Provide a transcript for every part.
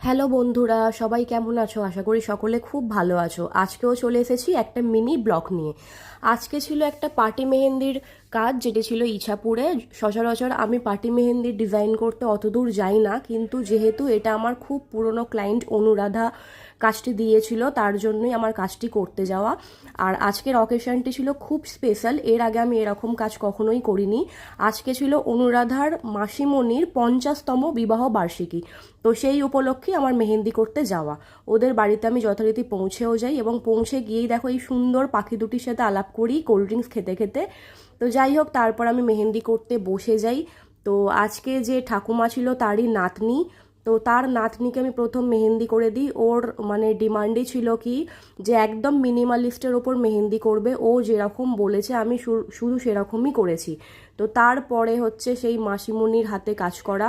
Hello বন্ধুরা, সবাই কেমন আছো? আশা করি সকলে খুব ভালো আছো। আজকেও চলে এসেছি একটা মিনি ব্লগ নিয়ে। আজকে ছিল একটা পার্টি মেহেন্দির কাজ, যেটি ছিল ইছাপুরে। সচরাচর আমি পার্টি মেহেন্দির ডিজাইন করতে অত দূর যাই না, কিন্তু যেহেতু এটা আমার খুব পুরনো ক্লায়েন্ট অনুরাধা কাজটি দিয়েছিল, তার জন্যই আমার কাজটি করতে যাওয়া। আর আজকের অকেশনটি ছিল খুব স্পেশাল। এর আগে আমি এরকম কাজ কখনোই করিনি। আজকে ছিল অনুরাধার মাসিমণির 50তম বিবাহ বার্ষিকী। তো সেই উপলক্ষে আমার মেহেন্দি করতে যাওয়া। ওদের বাড়িতে আমি যথারীতি পৌঁছেও যাই, এবং পৌঁছে গিয়েই দেখো এই সুন্দর পাখি দুটির সাথে আলাপ করি কোল্ড ড্রিঙ্কস খেতে খেতে। তো যাই হোক, তারপর আমি মেহেন্দি করতে বসে যাই। তো আজকে যে ঠাকুমা ছিল তারই নাতনি, তো তার নাতনিকে আমি প্রথম মেহেন্দি করে দিই। ওর মানে ডিমান্ডই ছিল কি, যে একদম মিনিমালিস্টের ওপর মেহেন্দি করবে। ও যেরকম বলেছে আমি শুধু সেরকমই করেছি। তো তারপরে হচ্ছে সেই মাসিমণির হাতে কাজ করা।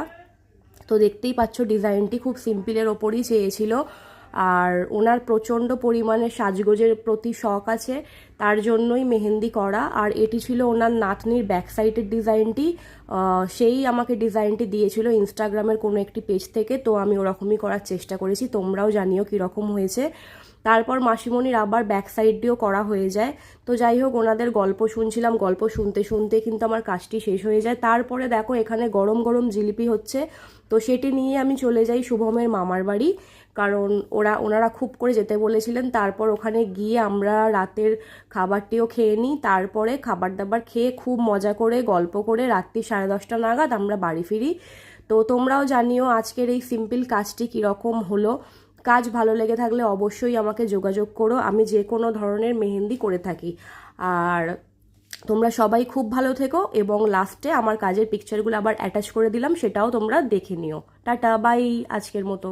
তো দেখতেই পাচ্ছ ডিজাইনটি খুব সিম্পলের ওপরই চেয়েছিল। আর ওনার প্রচণ্ড পরিমাণে সাজগোজের প্রতি শখ আছে, তার জন্যই মেহেন্দি করা। আর এটি ছিল ওনার নাতনির ব্যাক সাইডের ডিজাইনটি। সেই আমাকে ডিজাইনটি দিয়েছিল ইনস্টাগ্রামের কোনো একটি পেজ থেকে। তো আমি ওরকমই করার চেষ্টা করেছি, তোমরাও জানিও কীরকম হয়েছে। তারপর মাসিমণির আবার ব্যাক সাইড দিয়েও করা হয়ে যায়। তো যাই হোক, ওনাদের গল্প শুনছিলাম, গল্প শুনতে শুনতে কিন্তু আমার কাজটি শেষ হয়ে যায়। তারপরে দেখো এখানে গরম গরম জিলিপি হচ্ছে। তো সেটি নিয়ে আমি চলে যাই শুভমের মামার বাড়ি, কারণ ওনারা খুব করে যেতে বলেছিলেন। তারপর ওখানে গিয়ে আমরা রাতের খাবারটিও খেয়ে নিই। তারপরে খাবার দাবার খেয়ে খুব মজা করে গল্প করে রাত্রি 10:30 নাগাদ আমরা বাড়ি ফিরি। তো তোমরাও জানিও আজকের এই সিম্পল কাজটি কীরকম হলো। কাজ ভালো লেগে থাকলে অবশ্যই আমাকে যোগাযোগ করো, আমি যে কোনো ধরনের মেহেন্দি করে থাকি। আর তোমরা সবাই খুব ভালো থেকো, এবং লাস্টে আমার কাজের পিকচারগুলো আবার অ্যাটাচ করে দিলাম, সেটাও তোমরা দেখে নিও। টাটা বাই, আজকের মতো।